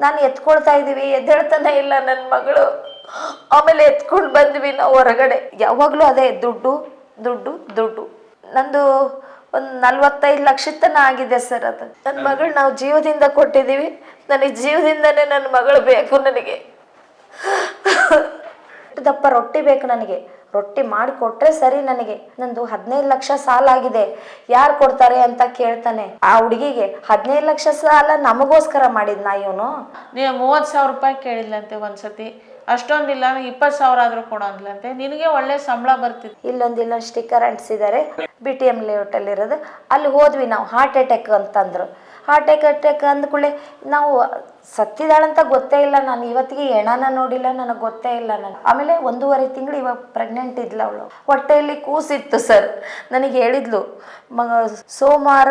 ನಾನು ಎತ್ಕೊಳ್ತಾ ಇದ್ದೀವಿ, ಎದ್ದೇಳ್ತಾನೆ ಇಲ್ಲ ನನ್ನ ಮಗಳು. ಆಮೇಲೆ ಎತ್ಕೊಂಡು ಬಂದ್ವಿ ನಾವು ಹೊರಗಡೆ. ಯಾವಾಗಲೂ ಅದೇ ದುಡ್ಡು ದುಡ್ಡು ದುಡ್ಡು. ನಂದು ಒಂದು 45 ಲಕ್ಷ ತನ ಆಗಿದೆ ಸರ್. ಅದು ನನ್ನ ಮಗಳು ನಾವು ಜೀವದಿಂದ ಕೊಟ್ಟಿದ್ದೀವಿ. ನನಗೆ ಜೀವದಿಂದನೇ ನನ್ನ ಮಗಳು ಬೇಕು. ನನಗೆ ದಪ್ಪ ರೊಟ್ಟಿ ಬೇಕು. ನನಗೆ ರೊಟ್ಟಿ ಮಾಡಿ ಕೊಟ್ರೆ ಸರಿ. ನನಗೆ ನಂದು 15 ಲಕ್ಷ ಸಾಲ ಆಗಿದೆ, ಯಾರು ಕೊಡ್ತಾರೆ ಅಂತ ಕೇಳ್ತಾನೆ. ಆ ಹುಡುಗಿಗೆ 15 ಲಕ್ಷ ಸಾಲ ನಮಗೋಸ್ಕರ ಮಾಡಿದ್ನ ಇವನು. ನೀವು 30,000 ರೂಪಾಯಿ ಕೇಳಿದ್ಲಂತೆ ಒಂದ್ಸತಿ, ಅಷ್ಟೊಂದಿಲ್ಲ 20,000 ಆದ್ರೂ ಕೊಡೋಂದ್ಲಂತೆ. ನಿನಗೆ ಒಳ್ಳೆ ಸಂಬಳ ಬರ್ತಿತ್ತು. ಇಲ್ಲೊಂದು ಸ್ಟಿಕ್ಕರ್ ಅಂಟಿಸಿದ್ದಾರೆ, BTM ಲೇಔಟ್ ಅಲ್ಲಿ ಇರೋದು. ಅಲ್ಲಿ ಹೋದ್ವಿ ನಾವು. ಹಾರ್ಟ್ ಅಟ್ಯಾಕ್ ಅಂತಂದ್ರು. ಹಾರ್ಟ್ ಅಟ್ಯಾಕ್ ಅಂದ್ಕೂಳೆ ನಾವು ಸತ್ತಿದಾಳಂತ ಗೊತ್ತೇ ಇಲ್ಲ. ನಾನು ಇವತ್ತಿಗೆ ಹೆಣನ ನೋಡಿಲ್ಲ, ನನಗೆ ಗೊತ್ತೇ ಇಲ್ಲ. ನಾನು ಆಮೇಲೆ 1.5 ತಿಂಗಳು ಇವಾಗ ಪ್ರೆಗ್ನೆಂಟ್ ಇದ್ಲು. ಅವಳು ಹೊಟ್ಟೆಯಲ್ಲಿ ಕೂಸಿತ್ತು ಸರ್. ನನಗೆ ಹೇಳಿದ್ಲು ಸೋಮವಾರ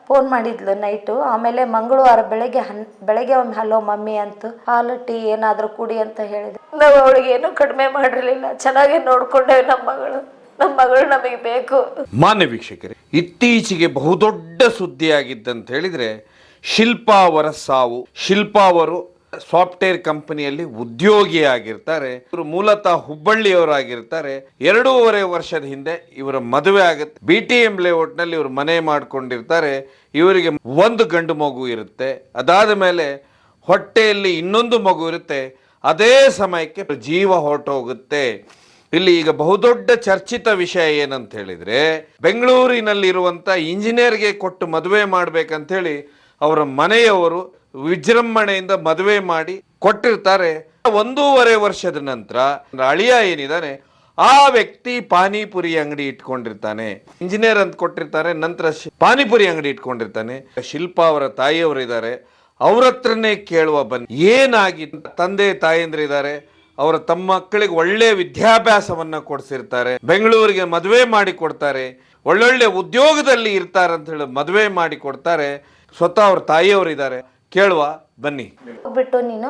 ಫೋನ್ ಮಾಡಿದ್ಲು ನೈಟು. ಆಮೇಲೆ ಮಂಗಳವಾರ ಬೆಳಗ್ಗೆ ಒಮ್ಮೆ ಹಲೋ ಮಮ್ಮಿ ಅಂತ ಹಾಲು ಟೀ ಏನಾದರೂ ಕುಡಿ ಅಂತ ಹೇಳಿದೆ. ನಾವು ಅವಳಿಗೆ ಏನೂ ಕಡಿಮೆ ಮಾಡಿರಲಿಲ್ಲ, ಚೆನ್ನಾಗಿ ನೋಡ್ಕೊಂಡೇವೆ. ನಮ್ಮ ಮಗಳು ನಮಗೆ ಬೇಕು. ಮಾನ್ಯ ವೀಕ್ಷಕರೇ, ಇತ್ತೀಚೆಗೆ ಬಹುದೊಡ್ಡ ಸುದ್ದಿಯಾಗಿದ್ದಂತ ಹೇಳಿದ್ರೆ ಶಿಲ್ಪಾ ಅವರ ಸಾವು. ಶಿಲ್ಪಾ ಅವರು ಸಾಫ್ಟ್ವೇರ್ ಕಂಪನಿಯಲ್ಲಿ ಉದ್ಯೋಗಿಯಾಗಿರ್ತಾರೆ. ಇವರು ಮೂಲತಃ ಹುಬ್ಬಳ್ಳಿಯವರಾಗಿರ್ತಾರೆ. 2.5 ವರ್ಷದ ಹಿಂದೆ ಇವರ ಮದುವೆ ಆಗುತ್ತೆ. BTM ಲೇಔಟ್ ನಲ್ಲಿ ಇವರು ಮನೆ ಮಾಡ್ಕೊಂಡಿರ್ತಾರೆ. ಇವರಿಗೆ ಒಂದು ಗಂಡು ಮಗು ಇರುತ್ತೆ. ಅದಾದ ಮೇಲೆ ಹೊಟ್ಟೆಯಲ್ಲಿ ಇನ್ನೊಂದು ಮಗು ಇರುತ್ತೆ. ಅದೇ ಸಮಯಕ್ಕೆ ಜೀವ ಹೊರಟೋಗುತ್ತೆ. ಇಲ್ಲಿ ಈಗ ಬಹುದೊಡ್ಡ ಚರ್ಚಿತ ವಿಷಯ ಏನಂತ ಹೇಳಿದ್ರೆ, ಬೆಂಗಳೂರಿನಲ್ಲಿರುವಂಥ ಇಂಜಿನಿಯರ್ಗೆ ಕೊಟ್ಟು ಮದುವೆ ಮಾಡ್ಬೇಕಂತೇಳಿ ಅವರ ಮನೆಯವರು ವಿಜೃಂಭಣೆಯಿಂದ ಮದುವೆ ಮಾಡಿ ಕೊಟ್ಟಿರ್ತಾರೆ. 1.5 ವರ್ಷದ ನಂತರ ಅಳಿಯ ಏನಿದ್ದಾನೆ ಆ ವ್ಯಕ್ತಿ ಪಾನಿಪುರಿ ಅಂಗಡಿ ಇಟ್ಕೊಂಡಿರ್ತಾನೆ. ಇಂಜಿನಿಯರ್ ಅಂತ ಕೊಟ್ಟಿರ್ತಾರೆ, ನಂತರ ಪಾನಿಪುರಿ ಅಂಗಡಿ ಇಟ್ಕೊಂಡಿರ್ತಾನೆ. ಶಿಲ್ಪಾ ಅವರ ತಾಯಿಯವರು ಇದ್ದಾರೆ, ಅವ್ರ ಹತ್ರನೇ ಕೇಳುವ ಬನ್ನಿ ಏನಾಗಿತ್ತು. ತಂದೆ ತಾಯಂದ್ರಿದ್ದಾರೆ, ಅವರ ತಮ್ಮ ಮಕ್ಕಳಿಗೆ ಒಳ್ಳೆ ವಿದ್ಯಾಭ್ಯಾಸವನ್ನ ಕೊಡಿಸಿರ್ತಾರೆ, ಬೆಂಗಳೂರಿಗೆ ಮದುವೆ ಮಾಡಿ ಕೊಡ್ತಾರೆ, ಒಳ್ಳೊಳ್ಳೆ ಉದ್ಯೋಗದಲ್ಲಿ ಇರ್ತಾರೆ ಅಂತ ಹೇಳಿ ಮದುವೆ ಮಾಡಿ ಕೊಡ್ತಾರೆ. ಸ್ವತಃ ಅವ್ರ ತಾಯಿಯವರು ಇದ್ದಾರೆ, ಕೇಳುವ ಬನ್ನಿ. ಹೋಗ್ಬಿಟ್ಟು ನೀನು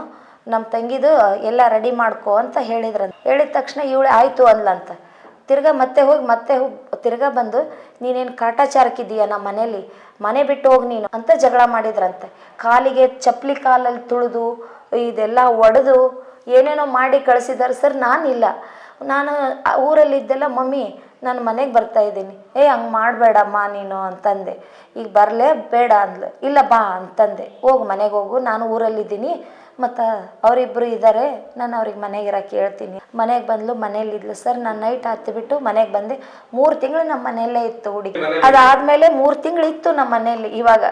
ನಮ್ಮ ತಂಗಿದು ಎಲ್ಲ ರೆಡಿ ಮಾಡ್ಕೋ ಅಂತ ಹೇಳಿದ್ರಂತ. ಹೇಳಿದ ತಕ್ಷಣ ಇವಳು ಆಯ್ತು ಅಂದ್ಲಂತ. ಮತ್ತೆ ಹೋಗಿ ತಿರ್ಗಾ ಬಂದು ನೀನೇನು ಕಾಟಾಚಾರಕ್ಕಿದ್ದೀಯ ನಮ್ಮ ಮನೇಲಿ, ಮನೆ ಬಿಟ್ಟು ಹೋಗಿ ನೀನು ಅಂತ ಜಗಳ ಮಾಡಿದ್ರಂತೆ. ಕಾಲಿಗೆ ಚಪ್ಪಲಿ ಕಾಲಲ್ಲಿ ತುಳಿದು ಇದೆಲ್ಲ ಒಡೆದು ಏನೇನೋ ಮಾಡಿ ಕಳಿಸಿದ್ದಾರೆ ಸರ್. ನಾನಿಲ್ಲ, ನಾನು ಊರಲ್ಲಿದ್ದೆಲ್ಲ ಮಮ್ಮಿ ನಾನು ಮನೆಗೆ ಬರ್ತಾ ಇದ್ದೀನಿ. ಹಂಗೆ ಮಾಡಬೇಡಮ್ಮ ನೀನು ಅಂತಂದೆ. ಈಗ ಬರಲೇ ಬೇಡ ಅಂದ್ಲು. ಇಲ್ಲ ಬಾ ಅಂತಂದೆ. ಹೋಗು ಮನೆಗೆ ಹೋಗು, ನಾನು ಊರಲ್ಲಿದ್ದೀನಿ, ಮತ್ತು ಅವರಿಬ್ಬರು ಇದ್ದಾರೆ, ನಾನು ಅವ್ರಿಗೆ ಮನೆಗೆ ಇರೋಕ್ಕೆ ಹೇಳ್ತೀನಿ. ಮನೆಗೆ ಬಂದ್ಲು, ಮನೇಲಿದ್ಲು ಸರ್. ನಾನು ನೈಟ್ ಹತ್ತಿಬಿಟ್ಟು ಮನೆಗೆ ಬಂದೆ. 3 ತಿಂಗಳು ನಮ್ಮ ಮನೆಯಲ್ಲೇ ಇತ್ತು ಹುಡುಗಿ. ಅದಾದಮೇಲೆ 3 ತಿಂಗಳು ಇತ್ತು ನಮ್ಮ ಮನೆಯಲ್ಲಿ. ಇವಾಗ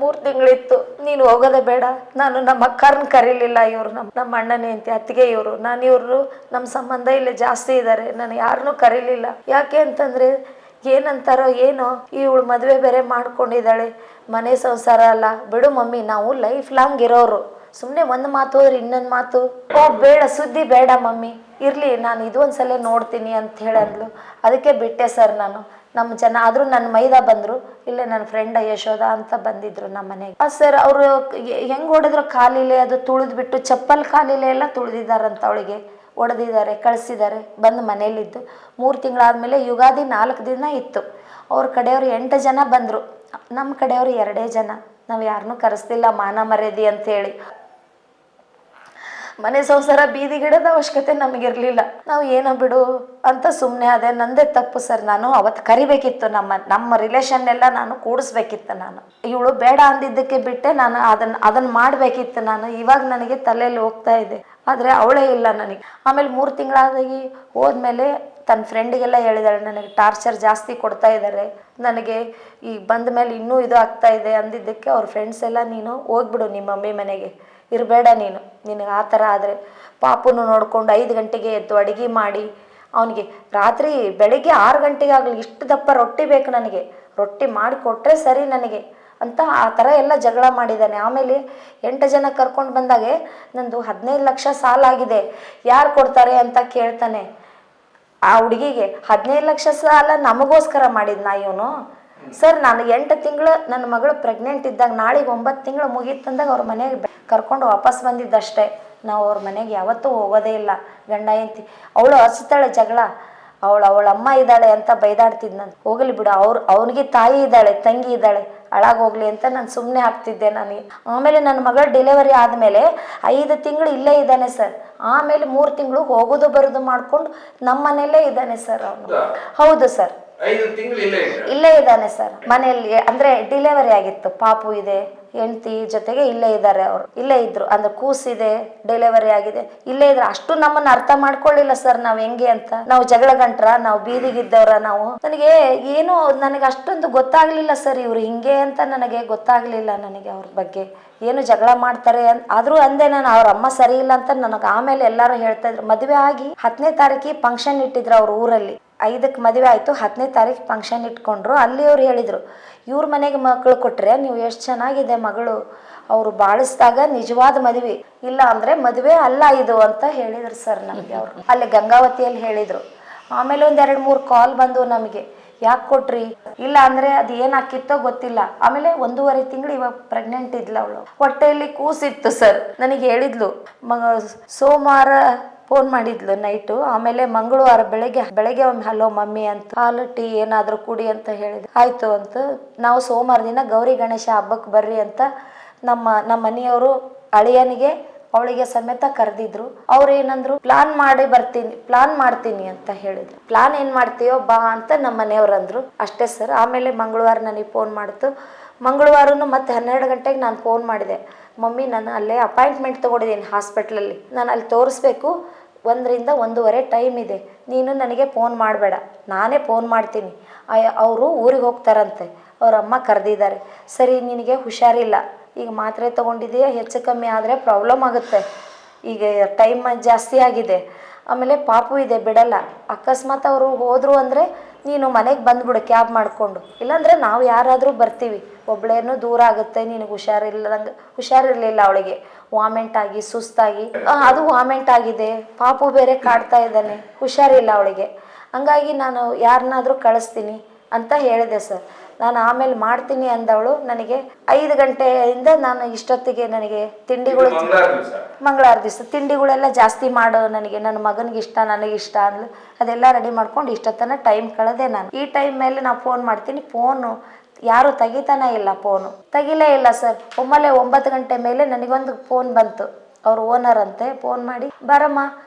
3 ತಿಂಗಳಿತ್ತು. ನೀನು ಹೋಗೋದೇ ಬೇಡ. ನಾನು ನಮ್ಮ ಅಕ್ಕರನ್ನ ಕರೀಲಿಲ್ಲ. ಇವರು ನಮ್ಮ ಅಣ್ಣನೇ ಅಂತ ಅತ್ತಿಗೆ ಇವರು. ಇವರು ನಮ್ಮ ಸಂಬಂಧ ಇಲ್ಲಿ ಜಾಸ್ತಿ ಇದ್ದಾರೆ. ನಾನು ಯಾರನ್ನೂ ಕರೀಲಿಲ್ಲ. ಯಾಕೆ ಅಂತಂದರೆ ಏನಂತಾರೋ ಏನೋ, ಇವಳು ಮದುವೆ ಬೇರೆ ಮಾಡ್ಕೊಂಡಿದ್ದಾಳೆ, ಮನೆ ಸಂಸಾರ ಅಲ್ಲ. ಬಿಡು ಮಮ್ಮಿ, ನಾವು ಲೈಫ್ ಲಾಂಗ್ ಇರೋರು. ಸುಮ್ಮನೆ ಒಂದು ಮಾತು ಹೋದ್ರೆ ಇನ್ನೊಂದು ಮಾತು, ಬೇಡ ಸುದ್ದಿ ಬೇಡ ಮಮ್ಮಿ, ಇರಲಿ ನಾನು ಇದೊಂದ್ಸಲ ನೋಡ್ತೀನಿ ಅಂತ ಹೇಳಂದ್ಲು. ಅದಕ್ಕೆ ಬಿಟ್ಟೆ ಸರ್ ನಾನು. ನಮ್ಮ ಜನ ಆದರೂ ನನ್ನ ಮೈದ ಬಂದರು, ಇಲ್ಲೇ ನನ್ನ ಫ್ರೆಂಡ್ ಯಶೋಧ ಅಂತ ಬಂದಿದ್ರು ನಮ್ಮ ಮನೆಗೆ. ಸರ್ ಅವರು ಹೆಂಗೆ ಹೊಡೆದ್ರು ಕಾಲಿಲೆ ಅದು ತುಳಿದ್ಬಿಟ್ಟು, ಚಪ್ಪಲ್ ಕಾಲಿಲೆ ಎಲ್ಲ ತುಳಿದಿದ್ದಾರಂತ. ಅವಳಿಗೆ ಹೊಡೆದಿದ್ದಾರೆ, ಕಳಿಸಿದ್ದಾರೆ. ಬಂದು ಮನೇಲಿದ್ದು 3 ತಿಂಗಳಾದಮೇಲೆ ಯುಗಾದಿ 4 ದಿನ ಇತ್ತು. ಅವ್ರ ಕಡೆಯವರು 8 ಜನ ಬಂದರು, ನಮ್ಮ ಕಡೆಯವರು 2 ಜನ. ನಾವು ಯಾರನ್ನೂ ಕರೆಸ್ತಿಲ್ಲ, ಮಾನ ಮರ್ಯಾದೆ ಅಂತೇಳಿ. ಮನೆ ಸಂಸಾರ ಬೀದಿಗಿಡದ ಅವಶ್ಯಕತೆ ನಮಗಿರಲಿಲ್ಲ. ನಾವು ಏನೋ ಬಿಡು ಅಂತ ಸುಮ್ಮನೆ ಅದೇ. ನಂದೇ ತಪ್ಪು ಸರ್. ನಾನು ಅವತ್ತು ಕರಿಬೇಕಿತ್ತು, ನಮ್ಮ ರಿಲೇಷನ್ನೆಲ್ಲ ನಾನು ಕೂಡಿಸ್ಬೇಕಿತ್ತು. ನಾನು ಇವಳು ಬೇಡ ಅಂದಿದ್ದಕ್ಕೆ ಬಿಟ್ಟೆ. ನಾನು ಅದನ್ನು ಮಾಡಬೇಕಿತ್ತು ನಾನು. ಇವಾಗ ನನಗೆ ತಲೆಯಲ್ಲಿ ಹೋಗ್ತಾ ಇದೆ, ಆದರೆ ಅವಳೇ ಇಲ್ಲ ನನಗೆ. ಆಮೇಲೆ 3 ತಿಂಗಳಾದಾಗಿ ಹೋದ್ಮೇಲೆ ತನ್ನ ಫ್ರೆಂಡಿಗೆಲ್ಲ ಹೇಳಿದಾಳೆ, ನನಗೆ ಟಾರ್ಚರ್ ಜಾಸ್ತಿ ಕೊಡ್ತಾ ಇದ್ದಾರೆ, ನನಗೆ ಈಗ ಬಂದ ಮೇಲೆ ಇನ್ನೂ ಇದು ಆಗ್ತಾ ಇದೆ ಅಂದಿದ್ದಕ್ಕೆ ಅವ್ರ ಫ್ರೆಂಡ್ಸ್ ಎಲ್ಲ, ನೀನು ಹೋಗ್ಬಿಡು ನಿಮ್ಮ ಮಮ್ಮಿ ಮನೆಗೆ, ಇರಬೇಡ ನೀನು, ನಿನಗೆ ಆ ಥರ ಆದರೆ. ಪಾಪನು ನೋಡ್ಕೊಂಡು 5 ಗಂಟೆಗೆ ಎದ್ದು ಅಡುಗೆ ಮಾಡಿ ಅವನಿಗೆ ರಾತ್ರಿ ಬೆಳಗ್ಗೆ 6 ಗಂಟೆಗೆ ಆಗಲಿ ಇಷ್ಟು ದಪ್ಪ ರೊಟ್ಟಿ ಬೇಕು ನನಗೆ, ರೊಟ್ಟಿ ಮಾಡಿ ಕೊಟ್ಟರೆ ಸರಿ ನನಗೆ ಅಂತ ಆ ಥರ ಎಲ್ಲ ಜಗಳ ಮಾಡಿದ್ದಾನೆ. ಆಮೇಲೆ 8 ಜನ ಕರ್ಕೊಂಡು ಬಂದಾಗೆ ನಂದು 15 ಲಕ್ಷ ಸಾಲ ಆಗಿದೆ, ಯಾರು ಕೊಡ್ತಾರೆ ಅಂತ ಕೇಳ್ತಾನೆ. ಆ ಹುಡುಗಿಗೆ 15 ಲಕ್ಷ ಸಾಲ ನಮಗೋಸ್ಕರ ಮಾಡಿದ್ನ ಇವನು. ಸರ್ ನಾನು 8 ತಿಂಗಳು ನನ್ನ ಮಗಳು ಪ್ರೆಗ್ನೆಂಟ್ ಇದ್ದಾಗ, ನಾಳೆಗೆ 9 ತಿಂಗಳು ಮುಗೀತಂದಾಗ ಅವ್ರ ಮನೆಗೆ ಕರ್ಕೊಂಡು ವಾಪಸ್ ಬಂದಿದ್ದಷ್ಟೇ. ನಾವು ಅವ್ರ ಮನೆಗೆ ಯಾವತ್ತೂ ಹೋಗೋದೇ ಇಲ್ಲ. ಗಂಡ ಹೆಂಡ್ತಿ. ಅವಳು ಹಚ್ತಾಳೆ ಜಗಳ, ಅವಳ ಅಮ್ಮ ಇದ್ದಾಳೆ ಅಂತ ಬೈದಾಡ್ತಿದ್ನಂತ. ಹೋಗಲಿ ಬಿಡು, ಅವನಿಗೆ ತಾಯಿ ಇದ್ದಾಳೆ, ತಂಗಿ ಇದ್ದಾಳೆ, ಹಾಳಾಗೋಗ್ಲಿ ಅಂತ ನಾನು ಸುಮ್ಮನೆ ಹಾಕ್ತಿದ್ದೆ ನನಗೆ. ಆಮೇಲೆ ನನ್ನ ಮಗಳ ಡೆಲಿವರಿ ಆದಮೇಲೆ 5 ತಿಂಗಳು ಇಲ್ಲೇ ಇದ್ದಾನೆ ಸರ್. ಆಮೇಲೆ 3 ತಿಂಗಳು ಹೋಗೋದು ಬರೋದು ಮಾಡ್ಕೊಂಡು ನಮ್ಮ ಮನೆಯಲ್ಲೇ ಇದ್ದಾನೆ ಸರ್ ಅವನು. ಹೌದು ಸರ್, 5 ತಿಂಗಳು ಇಲ್ಲೇ ಇದ್ದಾನೆ ಸರ್ ಮನೆಯಲ್ಲಿ. ಅಂದ್ರೆ ಡೆಲಿವರಿ ಆಗಿತ್ತು, ಪಾಪು ಇದೆ, ಹೆಂಡತಿ ಜೊತೆಗೆ ಇಲ್ಲೇ ಇದ್ದಾರೆ. ಅವರು ಇಲ್ಲೇ ಇದ್ರು, ಅಂದ್ರೆ ಕೂಸಿದೆ, ಡೆಲಿವರಿ ಆಗಿದೆ, ಇಲ್ಲೇ ಇದ್ರು. ಅಷ್ಟು ನಮ್ಮನ್ನ ಅರ್ಥ ಮಾಡ್ಕೊಳ್ಳಿಲ್ಲ ಸರ್ ನಾವ್ ಹೆಂಗೆ ಅಂತ. ನಾವು ಜಗಳ ಗಂಟ್ರ, ನಾವು ಬೀದಿಗಿದ್ದವ್ರ ನಾವು. ನನಗೆ ಏನು ನನಗೆ ಅಷ್ಟೊಂದು ಗೊತ್ತಾಗ್ಲಿಲ್ಲ ಸರ್ ಇವ್ರು ಹಿಂಗೆ ಅಂತ. ನನಗೆ ಗೊತ್ತಾಗ್ಲಿಲ್ಲ ನನಗೆ ಅವ್ರ ಬಗ್ಗೆ ಏನು ಜಗಳ ಮಾಡ್ತಾರೆ ಆದ್ರೂ ಅಂದೆ ನಾನು ಅವ್ರ ಅಮ್ಮ ಸರಿ ಇಲ್ಲ ಅಂತ. ನನಗೆ ಆಮೇಲೆ ಎಲ್ಲಾರು ಹೇಳ್ತಾ ಇದ್ರು. ಮದುವೆ ಆಗಿ 10ನೇ ತಾರೀಕಿಗೆ ಫಂಕ್ಷನ್ ಇಟ್ಟಿದ್ರು ಅವ್ರ ಊರಲ್ಲಿ. 5ಕ್ಕೆ ಮದುವೆ ಆಯಿತು, 10ನೇ ತಾರೀಕು ಫಂಕ್ಷನ್ ಇಟ್ಕೊಂಡ್ರು. ಅಲ್ಲಿ ಅವ್ರು ಹೇಳಿದರು, ಇವ್ರ ಮನೆಗೆ ಮಕ್ಕಳು ಕೊಟ್ಟರೆ ನೀವು ಎಷ್ಟು ಚೆನ್ನಾಗಿದೆ ಮಗಳು, ಅವರು ಬಾಳಿಸಿದಾಗ ನಿಜವಾದ ಮದುವೆ, ಇಲ್ಲ ಅಂದರೆ ಮದುವೆ ಅಲ್ಲ ಇದು ಅಂತ ಹೇಳಿದ್ರು ಸರ್ ನಮಗೆ ಅವರು. ಅಲ್ಲಿ ಗಂಗಾವತಿಯಲ್ಲಿ ಹೇಳಿದರು. ಆಮೇಲೆ ಒಂದು 2-3 ಕಾಲ್ ಬಂದು ನಮಗೆ, ಯಾಕೆ ಕೊಟ್ರಿ, ಇಲ್ಲ ಅಂದರೆ ಅದು ಏನಾಕಿತ್ತೋ ಗೊತ್ತಿಲ್ಲ. ಆಮೇಲೆ 1.5 ತಿಂಗಳು ಇವಾಗ ಪ್ರೆಗ್ನೆಂಟ್ ಇದ್ಲ ಅವಳು, ಹೊಟ್ಟೆಯಲ್ಲಿ ಕೂಸಿತ್ತು ಸರ್. ನನಗೆ ಹೇಳಿದ್ಲು ಸೋಮವಾರ ಫೋನ್ ಮಾಡಿದ್ಲು ನೈಟು. ಆಮೇಲೆ ಮಂಗಳವಾರ ಬೆಳಗ್ಗೆ ಒಮ್ಮೆ ಹಲೋ ಮಮ್ಮಿ ಅಂತ, ಹಾಲು ಟೀ ಏನಾದರೂ ಕುಡಿ ಅಂತ ಹೇಳಿದ್ರು. ಆಯಿತು ಅಂತ ನಾವು ಸೋಮವಾರ ದಿನ ಗೌರಿ ಗಣೇಶ ಹಬ್ಬಕ್ಕೆ ಬರ್ರಿ ಅಂತ ನಮ್ಮ ಮನೆಯವರು ಅಳಿಯನಿಗೆ ಅವಳಿಗೆ ಸಮೇತ ಕರೆದಿದ್ರು. ಅವ್ರು ಏನಂದ್ರು, ಪ್ಲಾನ್ ಮಾಡ್ತೀನಿ ಅಂತ ಹೇಳಿದ್ರು. ಪ್ಲಾನ್ ಏನು ಮಾಡ್ತೀಯೋ ಬಾ ಅಂತ ನಮ್ಮ ಮನೆಯವ್ರು ಅಂದರು. ಅಷ್ಟೇ ಸರ್. ಆಮೇಲೆ ಮಂಗಳವಾರ ನನಗೆ ಫೋನ್ ಮಾಡ್ತು. ಮಂಗಳವಾರನು ಮತ್ತೆ 12 ಗಂಟೆಗೆ ನಾನು ಫೋನ್ ಮಾಡಿದೆ, ಮಮ್ಮಿ ನಾನು ಅಲ್ಲೇ ಅಪಾಯಿಂಟ್ಮೆಂಟ್ ತೊಗೊಂಡಿದ್ದೀನಿ ಹಾಸ್ಪಿಟ್ಲಲ್ಲಿ, ನಾನು ಅಲ್ಲಿ ತೋರಿಸ್ಬೇಕು, 1ರಿಂದ 1:15 ಟೈಮ್ ಇದೆ, ನೀನು ನನಗೆ ಫೋನ್ ಮಾಡಬೇಡ, ನಾನೇ ಫೋನ್ ಮಾಡ್ತೀನಿ. ಅವರು ಊರಿಗೆ ಹೋಗ್ತಾರಂತೆ, ಅವ್ರ ಅಮ್ಮ ಕರೆದಿದ್ದಾರೆ. ಸರಿ, ನಿನಗೆ ಹುಷಾರಿಲ್ಲ, ಈಗ ಮಾತ್ರೆ ತೊಗೊಂಡಿದೆಯಾ, ಹೆಚ್ಚು ಕಮ್ಮಿ ಆದರೆ ಪ್ರಾಬ್ಲಮ್ ಆಗುತ್ತೆ, ಈಗ ಟೈಮ್ ಜಾಸ್ತಿ ಆಗಿದೆ, ಆಮೇಲೆ ಪಾಪು ಇದೆ ಬಿಡಲ್ಲ, ಅಕಸ್ಮಾತ್ ಅವರು ಹೋದರು ಅಂದರೆ ನೀನು ಮನೆಗೆ ಬಂದುಬಿಡು ಕ್ಯಾಬ್ ಮಾಡಿಕೊಂಡು, ಇಲ್ಲಾಂದರೆ ನಾವು ಯಾರಾದರೂ ಬರ್ತೀವಿ, ಒಬ್ಳೇನೂ ದೂರ ಆಗುತ್ತೆ, ನಿನಗೆ ಹುಷಾರಿರಲಿಲ್ಲ ಅವಳಿಗೆ, ವಾಮೆಂಟ್ ಆಗಿ ಸುಸ್ತಾಗಿ, ಅದು ವಾಮೆಂಟ್ ಆಗಿದೆ, ಪಾಪು ಬೇರೆ ಕಾಡ್ತಾ ಇದ್ದಾನೆ, ಹುಷಾರಿಲ್ಲ ಅವಳಿಗೆ, ಹಂಗಾಗಿ ನಾನು ಯಾರನ್ನಾದರೂ ಕಳಿಸ್ತೀನಿ ಅಂತ ಹೇಳಿದೆ ಸರ್. ನಾನು ಆಮೇಲೆ ಮಾಡ್ತೀನಿ ಅಂದವಳು. ನನಗೆ 5 ಗಂಟೆಯಿಂದ ನಾನು ಇಷ್ಟೊತ್ತಿಗೆ ನನಗೆ ತಿಂಡಿಗಳು, ಮಂಗಳವಾರ ದಿವಸ ತಿಂಡಿಗಳೆಲ್ಲ ಜಾಸ್ತಿ ಮಾಡು, ನನಗೆ ನನ್ನ ಮಗನಿಗೆ ಇಷ್ಟ, ನನಗಿಷ್ಟ ಅಂದ್ಲು. ಅದೆಲ್ಲ ರೆಡಿ ಮಾಡ್ಕೊಂಡು ಇಷ್ಟೊತ್ತನ ಟೈಮ್ ಕಳೆದೆ ನಾನು. ಈ ಟೈಮ್ ಮೇಲೆ ನಾನು ಫೋನ್ ಮಾಡ್ತೀನಿ, ಫೋನು ಯಾರು ತೆಗಿತಾನೆ ಇಲ್ಲ, ತೆಗಿಲೇ ಇಲ್ಲ ಸರ್. ಒಮ್ಮೆಲೆ 9 ಗಂಟೆ ಮೇಲೆ ನನಗೊಂದು ಫೋನ್ ಬಂತು, ಅವ್ರ ಓನರ್ ಅಂತೆ. ಫೋನ್ ಮಾಡಿ, ಬರಮ್ಮ,